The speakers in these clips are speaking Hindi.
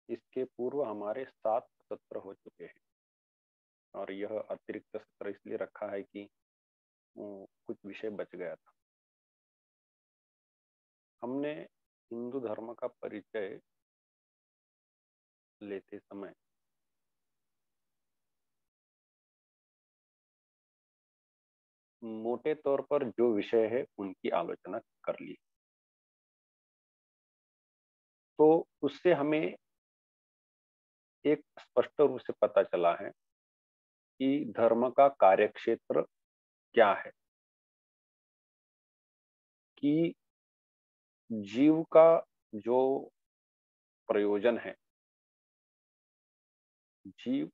इसके पूर्व हमारे 7 सत्र हो चुके हैं और यह अतिरिक्त सत्र इसलिए रखा है कि कुछ विषय बच गया था। हमने हिंदू धर्म का परिचय लेते समय मोटे तौर पर जो विषय है उनकी आलोचना कर ली। तो उससे हमें एक स्पष्ट रूप से पता चला है कि धर्म का कार्यक्षेत्र क्या है, कि जीव का जो प्रयोजन है, जीव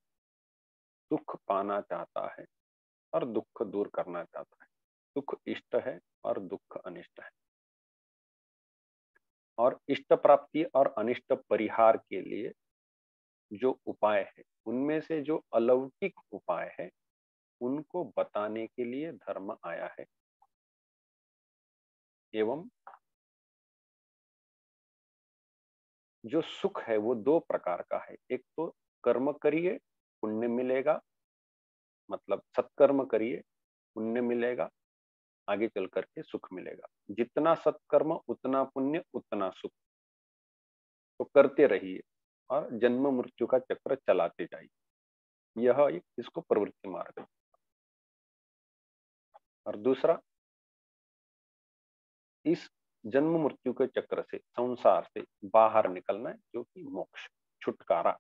सुख पाना चाहता है और दुख दूर करना चाहता है। सुख इष्ट है और दुख अनिष्ट है, और इष्ट प्राप्ति और अनिष्ट परिहार के लिए जो उपाय है उनमें से जो अलौकिक उपाय है उनको बताने के लिए धर्म आया है। एवं जो सुख है वो दो प्रकार का है। एक तो कर्म करिए पुण्य मिलेगा, मतलब सत्कर्म करिए पुण्य मिलेगा, आगे चल करके सुख मिलेगा। जितना सत्कर्म उतना पुण्य उतना सुख। तो करते रहिए और जन्म मृत्यु का चक्र चलाते जाइए। यह एक इसको प्रवृत्ति मार्ग है। और दूसरा, इस जन्म मृत्यु के चक्र से, संसार से बाहर निकलना है, जो कि मोक्ष, छुटकारा।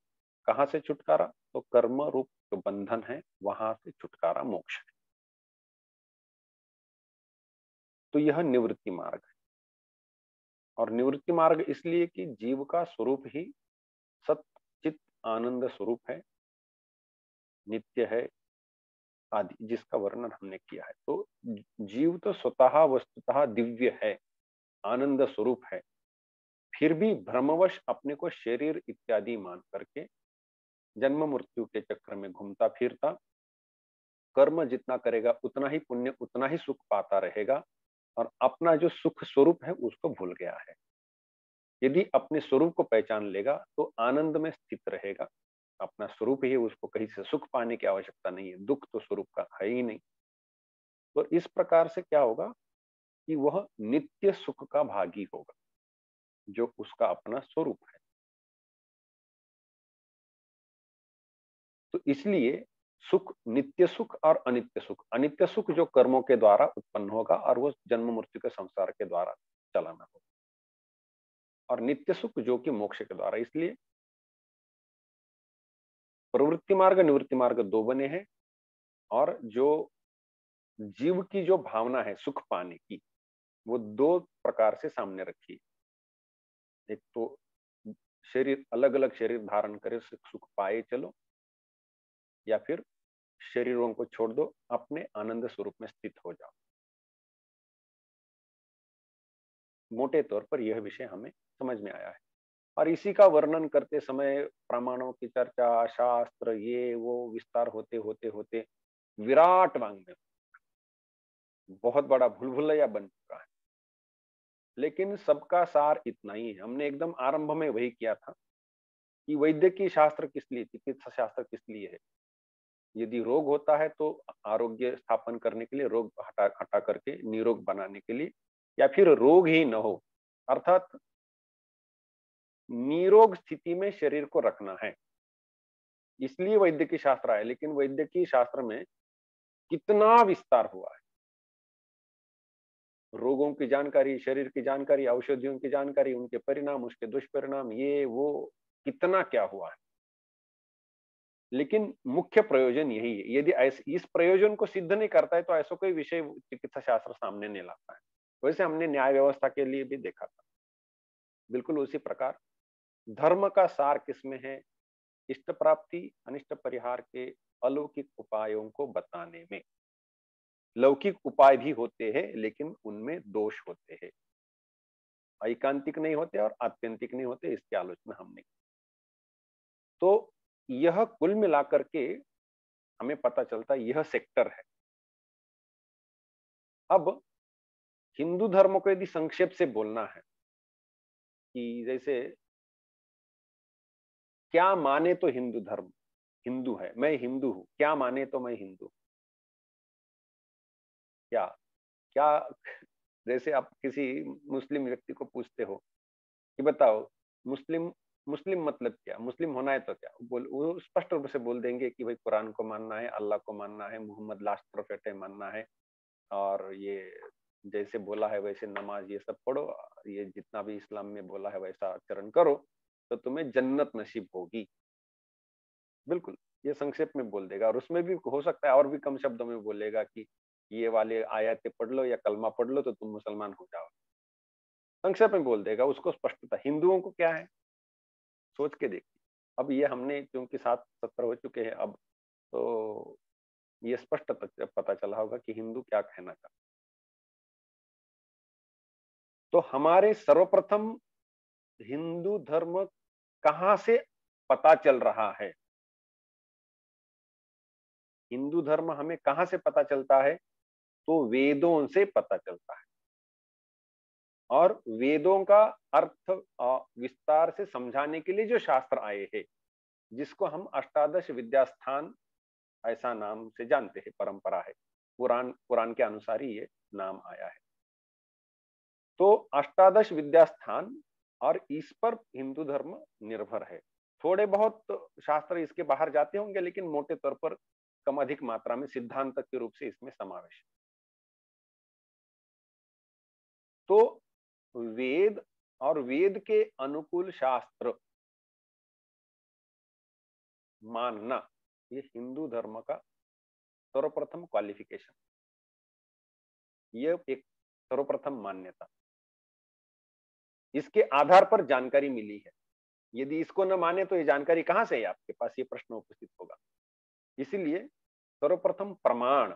कहां से छुटकारा? तो कर्म रूप जो बंधन है वहां से छुटकारा मोक्ष है। तो यह निवृत्ति मार्ग है। और निवृत्ति मार्ग इसलिए कि जीव का स्वरूप ही सत चित आनंद स्वरूप है, नित्य है, आदि, जिसका वर्णन हमने किया है। तो जीव तो स्वतः वस्तुतः दिव्य है, आनंद स्वरूप है, फिर भी भ्रमवश अपने को शरीर इत्यादि मान करके जन्म मृत्यु के चक्र में घूमता फिरता, कर्म जितना करेगा उतना ही पुण्य उतना ही सुख पाता रहेगा, और अपना जो सुख स्वरूप है उसको भूल गया है। यदि अपने स्वरूप को पहचान लेगा तो आनंद में स्थित रहेगा। अपना स्वरूप ही है, उसको कहीं से सुख पाने की आवश्यकता नहीं है, दुख तो स्वरूप का है ही नहीं। तो इस प्रकार से क्या होगा कि वह नित्य सुख का भागी होगा, जो उसका अपना स्वरूप है। तो इसलिए सुख, नित्य सुख और अनित्य सुख, अनित्य सुख जो कर्मों के द्वारा उत्पन्न होगा और वो जन्म मृत्यु के संसार के द्वारा चलाना होगा, और नित्य सुख जो कि मोक्ष के द्वारा। इसलिए प्रवृत्ति मार्ग निवृत्ति मार्ग दो बने हैं। और जो जीव की जो भावना है सुख पाने की, वो दो प्रकार से सामने रखी है। एक तो शरीर, अलग अलग शरीर धारण करे सुख पाए चलो, या फिर शरीरों को छोड़ दो, अपने आनंद स्वरूप में स्थित हो जाओ। मोटे तौर पर यह विषय हमें समझ में आया है। और इसी का वर्णन करते समय प्रमाणों की चर्चा, शास्त्र, ये वो विस्तार होते होते होते विराट वांग में बहुत बड़ा भूलभुलैया बन चुका है। लेकिन सबका सार इतना ही है। हमने एकदम आरंभ में वही किया था कि वैद्यकीय शास्त्र किस लिए, चिकित्सा शास्त्र किस लिए है। यदि रोग होता है तो आरोग्य स्थापन करने के लिए, रोग हटा हटा करके निरोग बनाने के लिए, या फिर रोग ही न हो, अर्थात निरोग स्थिति में शरीर को रखना है, इसलिए वैद्यकीय शास्त्र आया। लेकिन वैद्यकीय शास्त्र में कितना विस्तार हुआ है, रोगों की जानकारी, शरीर की जानकारी, औषधियों की जानकारी, उनके परिणाम, उसके दुष्परिणाम, ये वो कितना क्या हुआ है। लेकिन मुख्य प्रयोजन यही है। यदि ऐसे इस प्रयोजन को सिद्ध नहीं करता है तो ऐसा कोई विषय चिकित्सा शास्त्र सामने नहीं लाता है। वैसे हमने न्याय व्यवस्था के लिए भी देखा था। बिल्कुल उसी प्रकार धर्म का सार किसमें है? इष्ट प्राप्ति अनिष्ट परिहार के अलौकिक उपायों को बताने में। लौकिक उपाय भी होते हैं लेकिन उनमें दोष होते हैं, ऐकांतिक नहीं होते और आत्यंतिक नहीं होते, इसकी आलोचना हमने की। तो यह कुल मिलाकर के हमें पता चलता है यह सेक्टर है। अब हिंदू धर्म को यदि संक्षेप से बोलना है कि जैसे क्या माने तो हिंदू धर्म, हिंदू है, मैं हिंदू हूं, क्या माने तो मैं हिंदू, क्या क्या जैसे आप किसी मुस्लिम व्यक्ति को पूछते हो कि बताओ मुस्लिम, मुस्लिम मतलब क्या, मुस्लिम होना है तो क्या, वो स्पष्ट रूप से बोल देंगे कि भाई कुरान को मानना है, अल्लाह को मानना है, मोहम्मद लास्ट प्रोफेट है मानना है, और ये जैसे बोला है वैसे नमाज ये सब पढ़ो, ये जितना भी इस्लाम में बोला है वैसा आचरण करो, तो तुम्हें जन्नत नसीब होगी। बिल्कुल, ये संक्षेप में बोल देगा, और उसमें भी हो सकता है और भी कम शब्दों में बोलेगा कि ये वाले आयतें पढ़ लो या कलमा पढ़ लो तो तुम मुसलमान हो जाओ। संक्षेप में बोल देगा, उसको स्पष्टता। हिंदुओं को क्या है, सोच के देखिए। अब ये हमने क्योंकि 7 सत्र हो चुके हैं अब, तो ये स्पष्ट पता चला होगा कि हिंदू क्या कहना चाहता। तो हमारे सर्वप्रथम हिंदू धर्म कहां से पता चल रहा है, हिंदू धर्म हमें कहां से पता चलता है, तो वेदों से पता चलता है। और वेदों का अर्थ विस्तार से समझाने के लिए जो शास्त्र आए हैं, जिसको हम अष्टादश विद्यास्थान ऐसा नाम से जानते हैं, परंपरा है, पुराण पुराण के अनुसार ही ये नाम आया है। तो अष्टादश विद्यास्थान, और इस पर हिंदू धर्म निर्भर है। थोड़े बहुत शास्त्र इसके बाहर जाते होंगे, लेकिन मोटे तौर पर कम अधिक मात्रा में सिद्धांत के रूप से इसमें समावेश है। तो वेद और वेद के अनुकूल शास्त्र मानना, ये हिंदू धर्म का सर्वप्रथम क्वालिफिकेशन, ये एक सर्वप्रथम मान्यता, इसके आधार पर जानकारी मिली है। यदि इसको न माने तो ये जानकारी कहां से है आपके पास, ये प्रश्न उपस्थित होगा। इसीलिए सर्वप्रथम प्रमाण,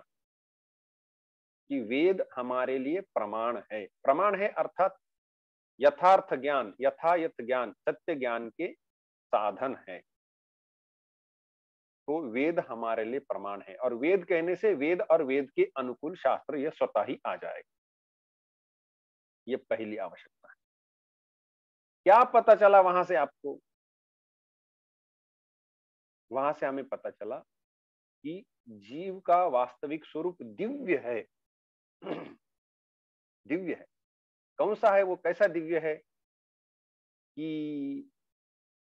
कि वेद हमारे लिए प्रमाण है। प्रमाण है अर्थात यथार्थ ज्ञान, यथायथ ज्ञान, सत्य ज्ञान के साधन है। तो वेद हमारे लिए प्रमाण है, और वेद कहने से वेद और वेद के अनुकूल शास्त्र यह स्वतः ही आ जाएगा। ये पहली आवश्यकता है। क्या पता चला वहां से आपको, वहां से हमें पता चला कि जीव का वास्तविक स्वरूप दिव्य है। दिव्य है। कौन सा है वो, कैसा दिव्य है, कि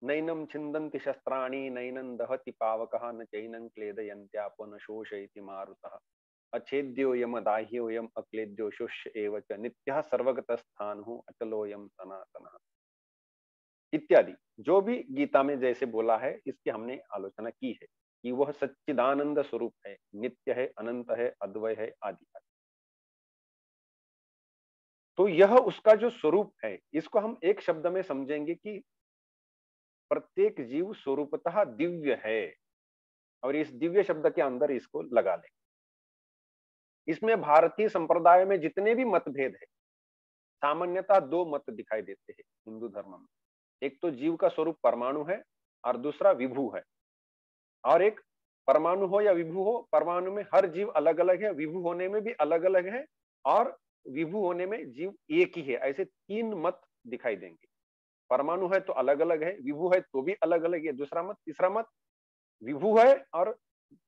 नैनम छिन्दन्ति शस्त्राणि, नैनं दहति पावकः, न चैनं क्लेदयन्त्यापो न शोषयति मारुतः, अच्छेद्योऽयम् अदाह्योऽयम् अक्लेद्यो शुष्य एव च, नित्यः सर्वगतस्थाणुः अचलोऽयं सनातनः, इत्यादि। जो भी गीता में जैसे बोला है, इसकी हमने आलोचना की है कि वह सच्चिदानंद स्वरूप है, नित्य है, अनंत है, अद्वय है, आदि। तो यह उसका जो स्वरूप है, इसको हम एक शब्द में समझेंगे कि प्रत्येक जीव स्वरूपतः दिव्य है, और इस दिव्य शब्द के अंदर इसको लगा ले। इसमें भारतीय संप्रदाय में जितने भी मतभेद है, सामान्यतः 2 मत दिखाई देते हैं हिंदू धर्म में। एक तो जीव का स्वरूप परमाणु है, और दूसरा विभू है। और एक परमाणु हो या विभू हो, परमाणु में हर जीव अलग अलग है, विभू होने में भी अलग अलग है, और विभू होने में जीव एक ही है। ऐसे 3 मत दिखाई देंगे। परमाणु है तो अलग अलग है, विभू है तो भी अलग अलग है, दूसरा मत। तीसरा मत, विभू है और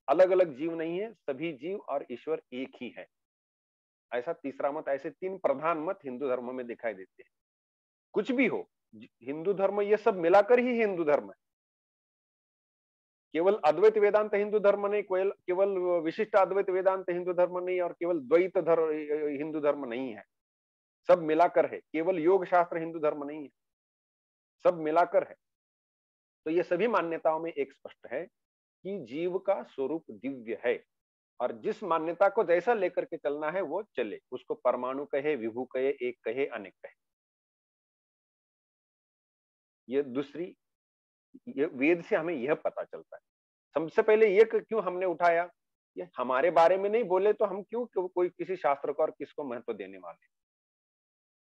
अलग अलग जीव नहीं है, सभी जीव और ईश्वर एक ही है, ऐसा तीसरा मत। ऐसे 3 प्रधान मत हिंदू धर्म में दिखाई देते हैं। कुछ भी हो, हिंदू धर्म ये सब मिलाकर ही हिंदू धर्म है। केवल अद्वैत वेदांत हिंदू धर्म नहीं, केवल विशिष्ट अद्वैत वेदांत हिंदू धर्म नहीं, और केवल द्वैत हिंदू धर्म नहीं है। सब मिलाकर है। केवल योग शास्त्र हिंदू धर्म नहीं है, सब मिलाकर है। तो ये सभी मान्यताओं में एक स्पष्ट है कि जीव का स्वरूप दिव्य है, और जिस मान्यता को जैसा लेकर के चलना है वो चले, उसको परमाणु कहे, विभू कहे, एक कहे, अनेक कहे। ये दूसरी, ये वेद से हमें यह पता चलता है। सबसे पहले ये क्यों हमने उठाया, ये हमारे बारे में नहीं बोले तो हम क्यों कोई किसी शास्त्र को और किसको महत्व देने वाले।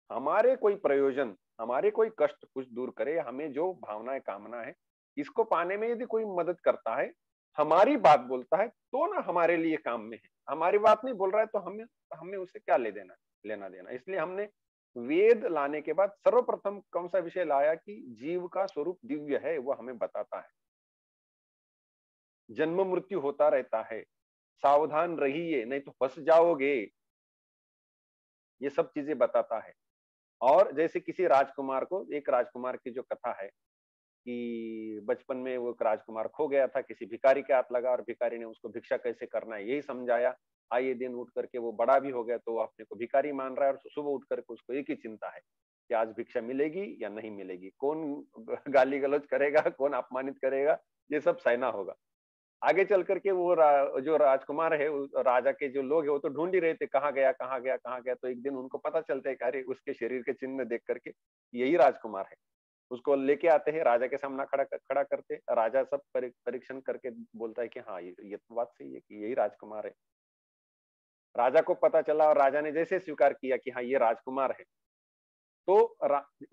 हमारे कोई प्रयोजन, हमारे कोई कष्ट कुछ दूर करे, हमें जो भावनाएं कामना है, इसको पाने में यदि कोई मदद करता है, हमारी बात बोलता है, तो ना हमारे लिए काम में है। हमारी बात नहीं बोल रहा है तो हमें हमें उसे क्या लेना देना। इसलिए हमने वेद लाने के बाद सर्वप्रथम कौन सा विषय लाया कि जीव का स्वरूप दिव्य है, वो हमें बताता है। जन्म मृत्यु होता रहता है, सावधान रहिए नहीं तो फंस जाओगे, ये सब चीजें बताता है। और जैसे किसी राजकुमार को, एक राजकुमार की जो कथा है कि बचपन में वो एक राजकुमार खो गया था, किसी भिखारी के हाथ लगा और भिखारी ने उसको भिक्षा कैसे करना है यही समझाया। आइए दिन उठ करके वो बड़ा भी हो गया तो वो अपने को भिखारी मान रहा है, और सुबह उठ करके उसको एक ही चिंता है कि आज भिक्षा मिलेगी या नहीं मिलेगी, कौन गाली गलौज करेगा, कौन अपमानित करेगा, ये सब सहना होगा। आगे चल करके वो जो राजकुमार है, राजा के जो लोग है वो तो ढूंढ ही रहे थे कहाँ गया कहाँ गया कहाँ गया। तो एक दिन उनको पता चलता है कि अरे उसके शरीर के चिन्ह देख करके यही राजकुमार है। उसको लेके आते हैं, राजा के सामने खड़ा करते, राजा सब परीक्षण करके बोलता है कि हाँ ये तो बात सही है कि यही राजकुमार है। राजा को पता चला और राजा ने जैसे स्वीकार किया कि हाँ ये राजकुमार है, तो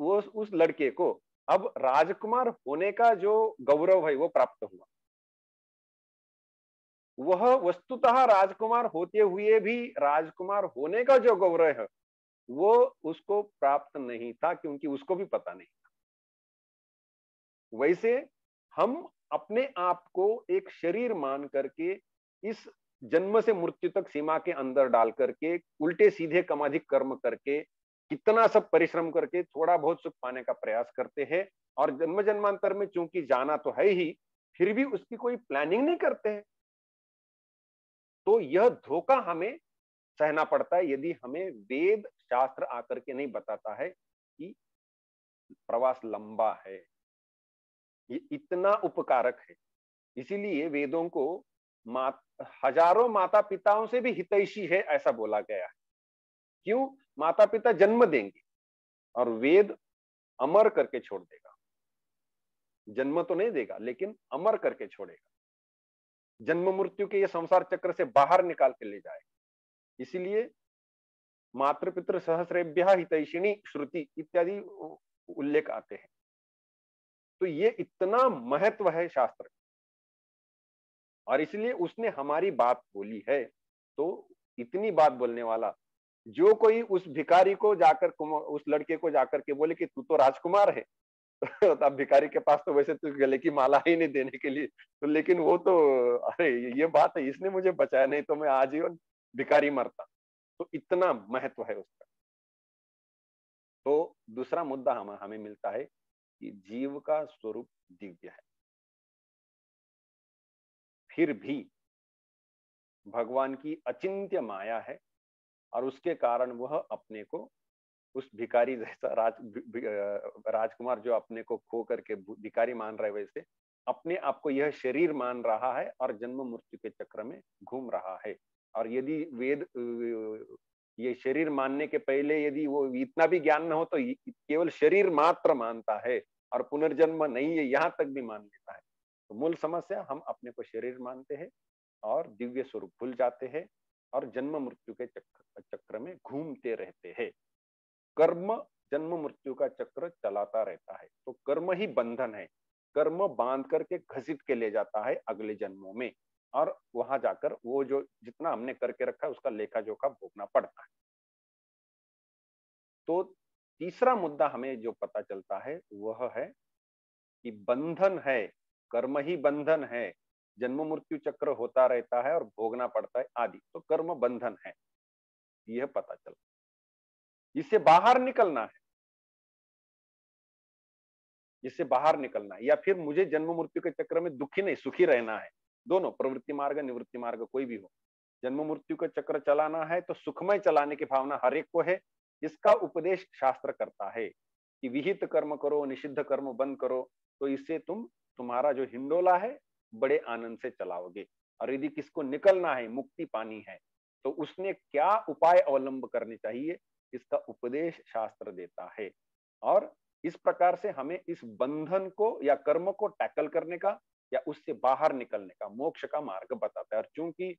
वो उस लड़के को अब राजकुमार होने का जो गौरव है वो प्राप्त हुआ। वह वस्तुतः राजकुमार होते हुए भी राजकुमार होने का जो गौरव है वो उसको प्राप्त नहीं था, क्योंकि उसको भी पता नहीं। वैसे हम अपने आप को एक शरीर मान करके इस जन्म से मृत्यु तक सीमा के अंदर डाल करके उल्टे सीधे कमाधिक कर्म करके कितना सब परिश्रम करके थोड़ा बहुत सुख पाने का प्रयास करते हैं, और जन्म जन्मांतर में चूंकि जाना तो है ही, फिर भी उसकी कोई प्लानिंग नहीं करते हैं। तो यह धोखा हमें सहना पड़ता है यदि हमें वेद शास्त्र आकर के नहीं बताता है कि प्रवास लंबा है, ये इतना उपकारक है। इसीलिए वेदों को हजारों माता पिताओं से भी हितैषी है ऐसा बोला गया है। क्यों? माता पिता जन्म देंगे और वेद अमर करके छोड़ देगा। जन्म तो नहीं देगा लेकिन अमर करके छोड़ेगा, जन्म मृत्यु के ये संसार चक्र से बाहर निकाल के ले जाएगा। इसीलिए मातृपितृ सहस्रेभ्यः हितैषिणी श्रुति इत्यादि उल्लेख आते हैं। तो ये इतना महत्व है शास्त्र, और इसलिए उसने हमारी बात बोली है। तो इतनी बात बोलने वाला जो कोई उस भिखारी को जाकर, उस लड़के को जाकर के बोले कि तू तो राजकुमार है तो अब भिखारी के पास तो वैसे तो गले की माला ही नहीं देने के लिए, तो लेकिन वो तो अरे ये बात है, इसने मुझे बचाया, नहीं तो मैं आजीवन भिखारी मरता। तो इतना महत्व है उसका। तो दूसरा मुद्दा हमें मिलता है कि जीव का स्वरूप दिव्य है, फिर भी भगवान की अचिंत्य माया है, और उसके कारण वह अपने को उस भिखारी जैसा राजकुमार जो अपने को खो करके भिखारी मान रहा है, वैसे अपने आप को यह शरीर मान रहा है और जन्म मृत्यु के चक्र में घूम रहा है। और यदि वेद ये शरीर मानने के पहले यदि वो इतना भी ज्ञान न हो तो केवल शरीर मात्र मानता है और पुनर्जन्म नहीं है यहाँ तक भी मान लेता है। तो मूल समस्या, हम अपने को शरीर मानते हैं और दिव्य स्वरूप भूल जाते हैं और जन्म मृत्यु के चक्र में घूमते रहते हैं। कर्म जन्म मृत्यु का चक्र चलाता रहता है, तो कर्म ही बंधन है। कर्म बांध करके घसीट के ले जाता है अगले जन्मों में, और वहां जाकर वो जो जितना हमने करके रखा है उसका लेखा जोखा भोगना पड़ता है। तो तीसरा मुद्दा हमें जो पता चलता है वह है कि बंधन है, कर्म ही बंधन है, जन्म मृत्यु चक्र होता रहता है और भोगना पड़ता है आदि, तो कर्म बंधन है, यह पता चला। इससे बाहर निकलना है, इससे बाहर निकलना है, या फिर मुझे जन्म मृत्यु के चक्र में दुखी नहीं सुखी रहना है। दोनों, प्रवृत्ति मार्ग निवृत्ति मार्ग कोई भी हो, जन्म मृत्यु का चक्र चलाना है तो सुखमय चलाने की भावना हर एक को है। इसका उपदेश शास्त्र करता है कि विहित कर्म करो, निषिद्ध कर्म बंद करो, तो इससे तुम्हारा जो हिंडोला है बड़े आनंद से चलाओगे। और यदि किसको निकलना है, मुक्ति पानी है, तो उसने क्या उपाय अवलंब करने चाहिए, इसका उपदेश शास्त्र देता है। और इस प्रकार से हमें इस बंधन को या कर्म को टैकल करने का या उससे बाहर निकलने का, मोक्ष का मार्ग बताता है। और चूंकि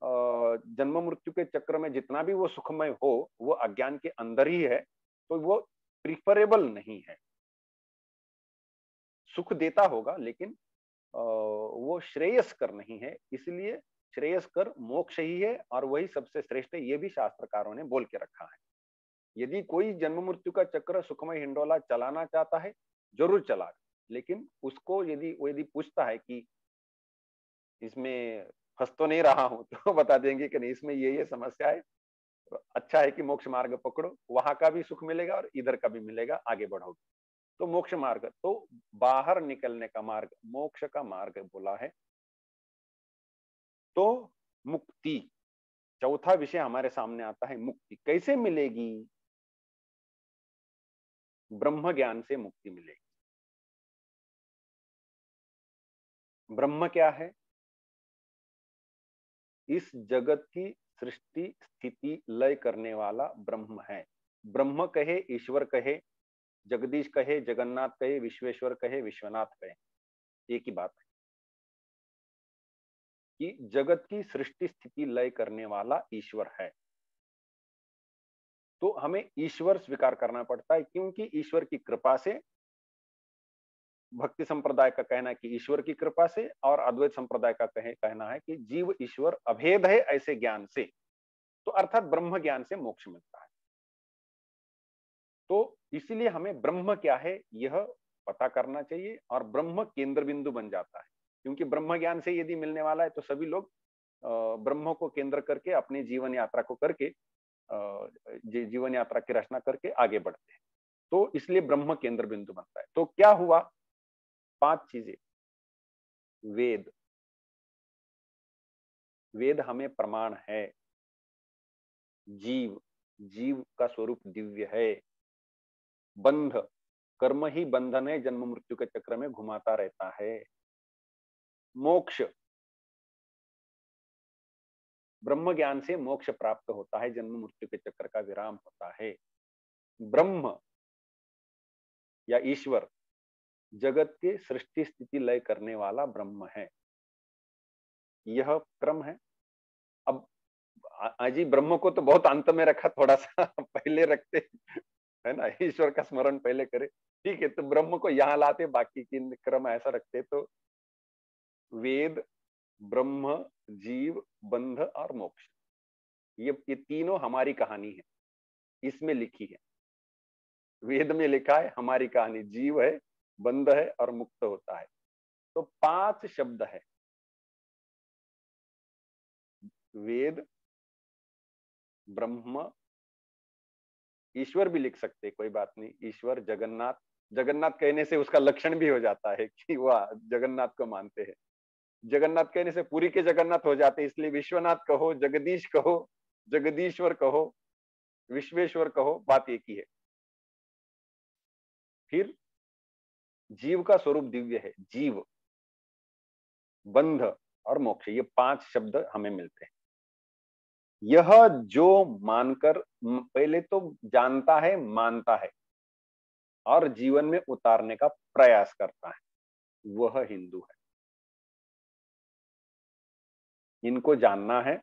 जन्म मृत्यु के चक्र में जितना भी वो सुखमय हो वो अज्ञान के अंदर ही है, तो वो प्रिफरेबल नहीं है। सुख देता होगा लेकिन वो श्रेयस्कर नहीं है, इसलिए श्रेयस्कर मोक्ष ही है और वही सबसे श्रेष्ठ है, ये भी शास्त्रकारों ने बोल के रखा है। यदि कोई जन्म मृत्यु का चक्र सुखमय हिंडोला चलाना चाहता है, जरूर चला, लेकिन उसको यदि पूछता है कि इसमें फंस तो नहीं रहा हूं, तो बता देंगे कि नहीं, इसमें ये समस्या है, तो अच्छा है कि मोक्ष मार्ग पकड़ो, वहां का भी सुख मिलेगा और इधर का भी मिलेगा, आगे बढ़ोगे। तो मोक्ष मार्ग तो बाहर निकलने का मार्ग, मोक्ष का मार्ग बोला है। तो मुक्ति, चौथा विषय हमारे सामने आता है, मुक्ति कैसे मिलेगी? ब्रह्म ज्ञान से मुक्ति मिलेगी। ब्रह्म क्या है? इस जगत की सृष्टि स्थिति लय करने वाला ब्रह्म है। ब्रह्म कहे, ईश्वर कहे, जगदीश कहे, जगन्नाथ कहे, विश्वेश्वर कहे, विश्वनाथ कहे, एक ही बात है कि जगत की सृष्टि स्थिति लय करने वाला ईश्वर है। तो हमें ईश्वर स्वीकार करना पड़ता है, क्योंकि ईश्वर की कृपा से, भक्ति संप्रदाय का कहना है कि ईश्वर की कृपा से, और अद्वैत संप्रदाय का कहना है कि जीव ईश्वर अभेद है ऐसे ज्ञान से, तो अर्थात ब्रह्म ज्ञान से मोक्ष मिलता है। तो इसीलिए हमें ब्रह्म क्या है यह पता करना चाहिए, और ब्रह्म केंद्र बिंदु बन जाता है, क्योंकि ब्रह्म ज्ञान से यदि मिलने वाला है तो सभी लोग ब्रह्म को केंद्र करके अपनी जीवन यात्रा को करके, जीवन यात्रा की रचना करके आगे बढ़ते हैं। तो इसलिए ब्रह्म केंद्र बिंदु बनता है। तो क्या हुआ? 5 चीजें। वेद, वेद हमें प्रमाण है। जीव, जीव का स्वरूप दिव्य है। बंध, कर्म ही बंधन है, जन्म मृत्यु के चक्र में घुमाता रहता है। मोक्ष, ब्रह्म ज्ञान से मोक्ष प्राप्त होता है, जन्म मृत्यु के चक्र का विराम होता है। ब्रह्म या ईश्वर जगत के सृष्टि स्थिति लय करने वाला ब्रह्म है, यह क्रम है। अब अजी ब्रह्म को तो बहुत अंत में रखा, थोड़ा सा पहले रखते है ना, ईश्वर का स्मरण पहले करे, ठीक है, तो ब्रह्म को यहाँ लाते, बाकी की क्रम ऐसा रखते। तो वेद, ब्रह्म, जीव, बंध और मोक्ष, ये तीनों हमारी कहानी है, इसमें लिखी है। वेद में लिखा है हमारी कहानी, जीव है, बंध है और मुक्त होता है। तो 5 शब्द है, वेद, ब्रह्म, ईश्वर भी लिख सकते, कोई बात नहीं, ईश्वर, जगन्नाथ, जगन्नाथ कहने से उसका लक्षण भी हो जाता है कि वह जगन्नाथ को मानते हैं। जगन्नाथ कहने से पूरी के जगन्नाथ हो जाते, इसलिए विश्वनाथ कहो, जगदीश कहो, जगदीश्वर कहो, विश्वेश्वर कहो, बात एक ही है। फिर जीव का स्वरूप दिव्य है, जीव, बंध और मोक्ष, ये 5 शब्द हमें मिलते हैं। यह जो मानकर, पहले तो जानता है, मानता है और जीवन में उतारने का प्रयास करता है, वह हिंदू है। इनको जानना है,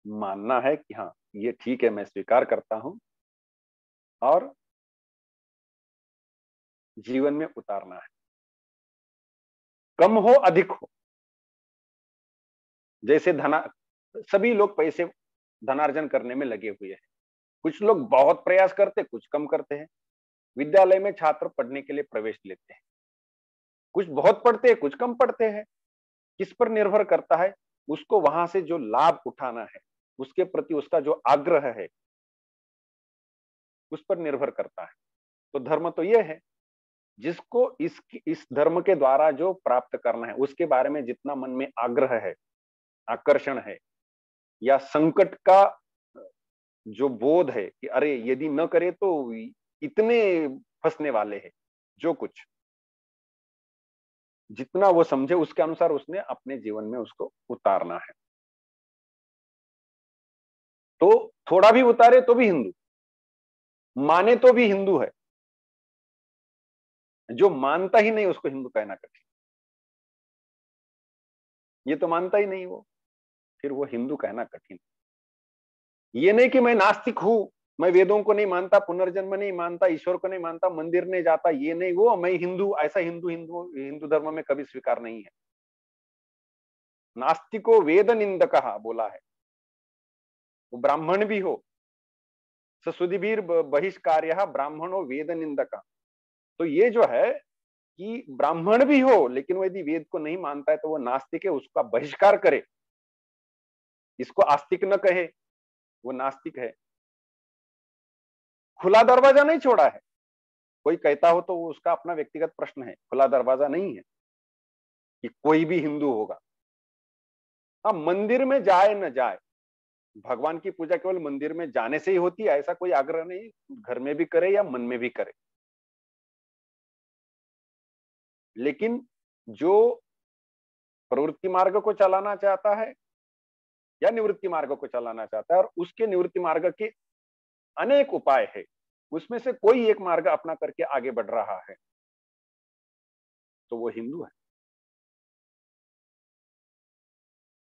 मानना है कि हाँ ये ठीक है, मैं स्वीकार करता हूं, और जीवन में उतारना है, कम हो अधिक हो। जैसे सभी लोग पैसे धनार्जन करने में लगे हुए हैं, कुछ लोग बहुत प्रयास करते, कुछ कम करते हैं। विद्यालय में छात्र पढ़ने के लिए प्रवेश लेते हैं, कुछ बहुत पढ़ते हैं, कुछ कम पढ़ते हैं। किस पर निर्भर करता है? उसको वहां से जो लाभ उठाना है, उसके प्रति उसका जो आग्रह है, उस पर निर्भर करता है। तो धर्म तो यह है, जिसको इस धर्म के द्वारा जो प्राप्त करना है, उसके बारे में जितना मन में आग्रह है, आकर्षण है, या संकट का जो बोध है कि अरे यदि न करे तो इतने फंसने वाले हैं, जो कुछ जितना वो समझे उसके अनुसार उसने अपने जीवन में उसको उतारना है। तो थोड़ा भी उतारे तो भी हिंदू, माने तो भी हिंदू है। जो मानता ही नहीं उसको हिंदू कहना कठिन। ये तो मानता ही नहीं वो, फिर वो हिंदू कहना कठिन। ये नहीं कि मैं नास्तिक हूं, मैं वेदों को नहीं मानता, पुनर्जन्म नहीं मानता, ईश्वर को नहीं मानता, मंदिर नहीं जाता, ये नहीं, वो मैं हिंदू, ऐसा हिंदू धर्म में कभी स्वीकार नहीं है। नास्तिको वेद निंदक बोला है, वो ब्राह्मण भी हो, ससुधिभिर बहिष्कार्यः ब्राह्मणो वेद निंदक। तो ये जो है कि ब्राह्मण भी हो लेकिन वो यदि वेद को नहीं मानता है तो वो नास्तिक है, उसका बहिष्कार करे, इसको आस्तिक न कहे, वो नास्तिक है। खुला दरवाजा नहीं छोड़ा है, कोई कहता हो तो वो उसका अपना व्यक्तिगत प्रश्न है, खुला दरवाजा नहीं है कि कोई भी हिंदू होगा। हाँ, मंदिर में जाए न जाए, भगवान की पूजा केवल मंदिर में जाने से ही होती है ऐसा कोई आग्रह नहीं, घर में भी करे या मन में भी करे। लेकिन जो प्रवृत्ति मार्ग को चलाना चाहता है या निवृत्ति मार्ग को चलाना चाहता है और उसके निवृत्ति मार्ग के अनेक उपाय है, उसमें से कोई एक मार्ग अपना करके आगे बढ़ रहा है, तो वो हिंदू है।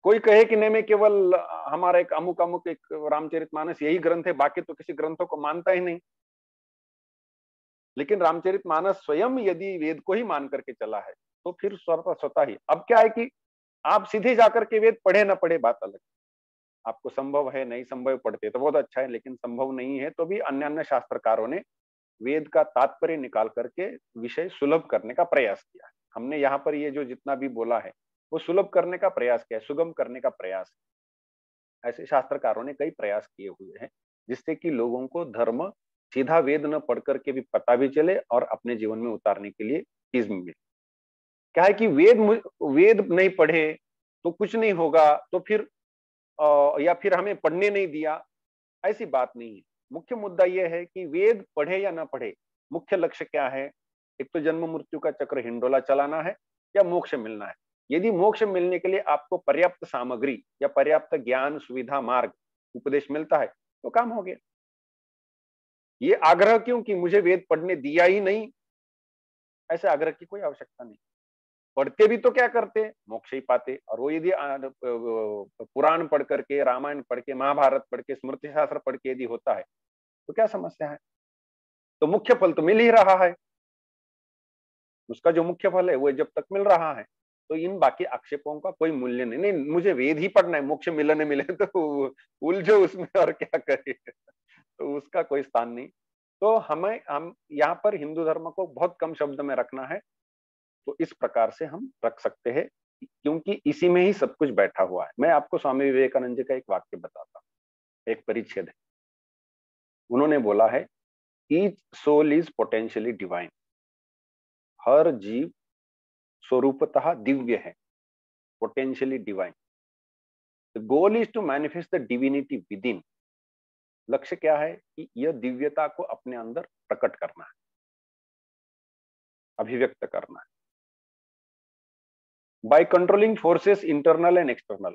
कोई कहे कि नहीं मैं केवल हमारा एक अमुक अमुक एक रामचरितमानस यही ग्रंथ है, बाकी तो किसी ग्रंथों को मानता ही नहीं। लेकिन रामचरितमानस स्वयं यदि वेद को ही मान करके चला है तो फिर स्वतः ही। अब क्या है कि आप सीधे जाकर के वेद पढ़े ना पढ़े बात अलग, आपको संभव है नहीं संभव पढ़ते तो बहुत अच्छा है, लेकिन संभव नहीं है तो भी अन्य अन्य शास्त्रकारों ने वेद का तात्पर्य निकाल करके विषय सुलभ करने का प्रयास किया है। हमने यहाँ पर ये जो जितना भी बोला है वो सुलभ करने का प्रयास किया है, सुगम करने का प्रयास। ऐसे शास्त्रकारों ने कई प्रयास किए हुए हैं जिससे कि लोगों को धर्म सीधा वेद न पढ़ करके भी पता भी चले और अपने जीवन में उतारने के लिए चीज मिले। क्या है कि वेद नहीं पढ़े तो कुछ नहीं होगा, तो फिर या फिर हमें पढ़ने नहीं दिया, ऐसी बात नहीं है। मुख्य मुद्दा यह है कि वेद पढ़े या ना पढ़े, मुख्य लक्ष्य क्या है? एक तो जन्म मृत्यु का चक्र हिंडोला चलाना है या मोक्ष मिलना है। यदि मोक्ष मिलने के लिए आपको पर्याप्त सामग्री या पर्याप्त ज्ञान सुविधा मार्ग उपदेश मिलता है तो काम हो गया। ये आग्रह क्यों कि मुझे वेद पढ़ने दिया ही नहीं, ऐसे आग्रह की कोई आवश्यकता नहीं। पढ़ते भी तो क्या करते, मोक्ष ही पाते। और वो यदि पुराण पढ़ करके, रामायण पढ़ के, महाभारत पढ़ के, स्मृति शास्त्र पढ़ के यदि होता है तो क्या समस्या है? तो मुख्य फल तो मिल ही रहा है, उसका जो मुख्य फल है वो जब तक मिल रहा है तो इन बाकी आक्षेपों का कोई मूल्य नहीं। नहीं मुझे वेद ही पढ़ना है, मोक्ष मिले न मिले तो उलझो उसमें और क्या करे तो उसका कोई स्थान नहीं। तो हम यहाँ पर हिंदू धर्म को बहुत कम शब्द में रखना है तो इस प्रकार से हम रख सकते हैं, क्योंकि इसी में ही सब कुछ बैठा हुआ है। मैं आपको स्वामी विवेकानंद जी का एक वाक्य बताता हूँ, एक परिच्छेद है। उन्होंने बोला है, each soul is potentially divine. हर जीव स्वरूपतः दिव्य है, potentially divine. The goal is to manifest the divinity within. लक्ष्य क्या है कि यह दिव्यता को अपने अंदर प्रकट करना है, अभिव्यक्त करना है। By controlling forces internal and external,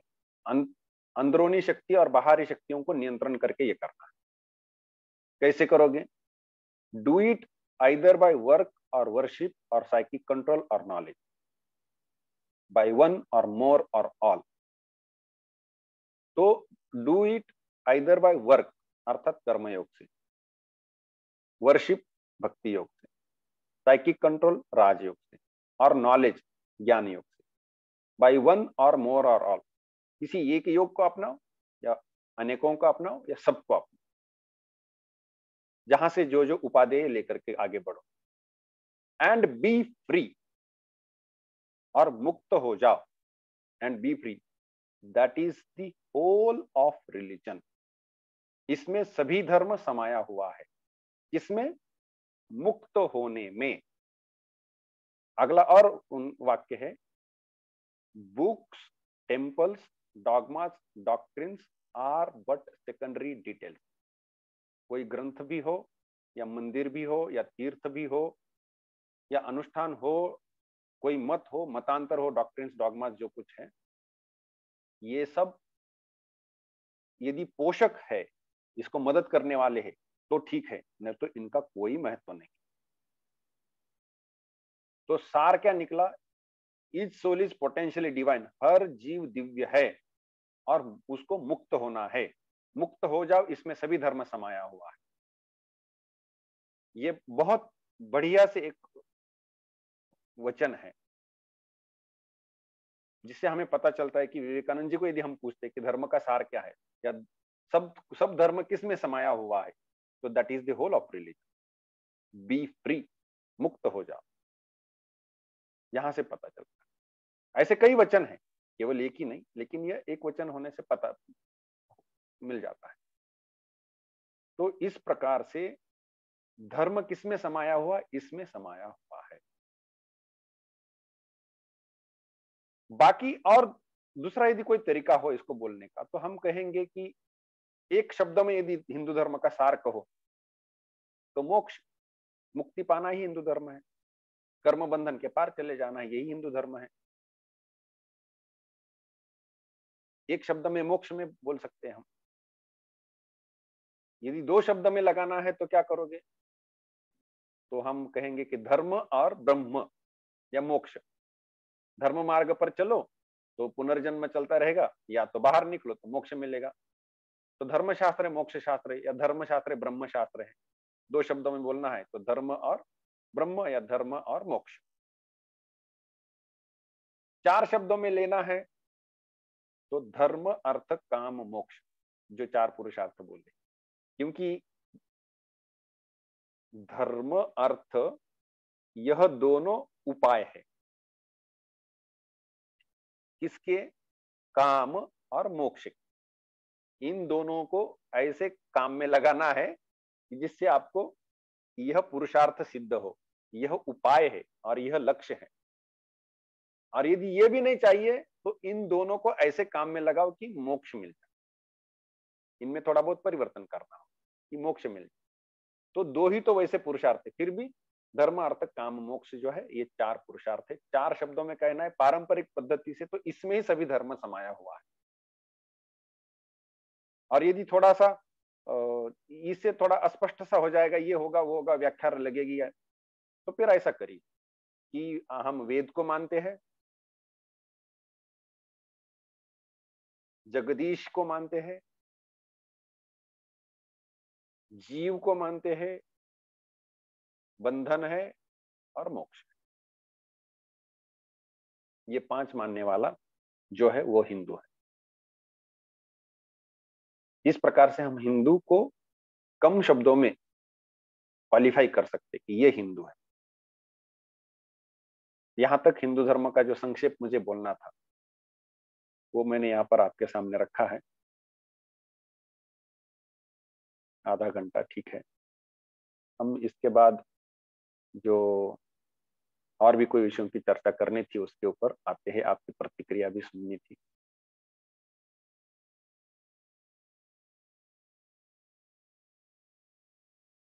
अंदरूनी शक्ति और बाहरी शक्तियों को नियंत्रण करके ये करना है। कैसे करोगे? Do it either by work और वर्शिप और साइकिक कंट्रोल और नॉलेज, बाय वन और मोर और ऑल। तो do it either by work अर्थात कर्मयोग से, वर्शिप भक्ति योग से, साइकिक कंट्रोल राजयोग से और नॉलेज ज्ञान योग से। बाय वन और मोर और ऑल, किसी एक योग को अपनाओ या अनेकों को अपनाओ या सबको अपनाओ, जहां से जो जो उपादेय लेकर के आगे बढ़ो। एंड बी फ्री, और मुक्त हो जाओ। And be free, that is the whole of religion. इसमें सभी धर्म समाया हुआ है। इसमें मुक्त होने में। अगला और वाक्य है, books, temples, dogmas, doctrines are but secondary details. कोई ग्रंथ भी हो या मंदिर भी हो या तीर्थ भी हो या अनुष्ठान हो, कोई मत हो, मतांतर हो, डॉक्ट्रिन्स डॉगमास जो कुछ है, ये सब यदि पोषक है, इसको मदद करने वाले हैं तो ठीक है, नहीं तो इनका कोई महत्व नहीं। तो सार क्या निकला? Each soul is potentially divine. हर जीव दिव्य है और उसको मुक्त होना है। मुक्त हो जाओ, इसमें सभी धर्म समाया हुआ है। ये बहुत बढ़िया से एक वचन है जिससे हमें पता चलता है कि विवेकानंद जी को यदि हम पूछते कि धर्म का सार क्या है या सब सब धर्म किस में समाया हुआ है, तो that is the whole of religion. Be free, मुक्त हो जाओ, यहां से पता चलता है। ऐसे कई वचन हैं, केवल एक ही नहीं, लेकिन यह एक वचन होने से पता मिल जाता है। तो इस प्रकार से धर्म किसमें समाया हुआ? इसमें समाया हुआ है। बाकी और दूसरा यदि कोई तरीका हो इसको बोलने का, तो हम कहेंगे कि एक शब्द में यदि हिंदू धर्म का सार कहो तो मोक्ष, मुक्ति पाना ही हिंदू धर्म है, कर्म बंधन के पार चले जाना है, यही हिंदू धर्म है। एक शब्द में मोक्ष में बोल सकते हैं हम। यदि दो शब्द में लगाना है तो क्या करोगे? तो हम कहेंगे कि धर्म और ब्रह्म या मोक्ष। धर्म मार्ग पर चलो तो पुनर्जन्म चलता रहेगा, या तो बाहर निकलो तो मोक्ष मिलेगा। तो धर्म शास्त्र है, मोक्ष शास्त्र है, या धर्म शास्त्र है, ब्रह्म शास्त्र है। दो शब्दों में बोलना है तो धर्म और ब्रह्म या धर्म और मोक्ष। चार शब्दों में लेना है तो धर्म अर्थ काम मोक्ष, जो चार पुरुषार्थ बोले। क्योंकि धर्म अर्थ यह दोनों उपाय है, किसके? काम और मोक्ष। इन दोनों को ऐसे काम में लगाना है कि जिससे आपको यह पुरुषार्थ सिद्ध हो, यह उपाय है और यह लक्ष्य है। और यदि ये भी नहीं चाहिए तो इन दोनों को ऐसे काम में लगाओ कि मोक्ष मिल जाए। इनमें थोड़ा बहुत परिवर्तन करना हो कि मोक्ष मिल जाए। तो दो ही तो वैसे पुरुषार्थ है, फिर भी धर्म अर्थ काम मोक्ष जो है ये चार पुरुषार्थ है। चार शब्दों में कहना है पारंपरिक पद्धति से, तो इसमें ही सभी धर्म समाया हुआ है। और यदि थोड़ा सा इससे थोड़ा अस्पष्ट सा हो जाएगा, ये होगा वो होगा, व्याख्या लगेगी, तो फिर ऐसा करिए कि हम वेद को मानते हैं, जगदीश को मानते हैं, जीव को मानते हैं, बंधन है और मोक्ष है। ये पांच मानने वाला जो है वो हिंदू है। इस प्रकार से हम हिंदू को कम शब्दों में क्वालिफाई कर सकते कि ये हिंदू है। यहां तक हिंदू धर्म का जो संक्षेप मुझे बोलना था वो मैंने यहाँ पर आपके सामने रखा है। आधा घंटा ठीक है। हम इसके बाद जो और भी कोई विषयों की चर्चा करनी थी उसके ऊपर आते हैं, आपकी प्रतिक्रिया भी सुननी थी।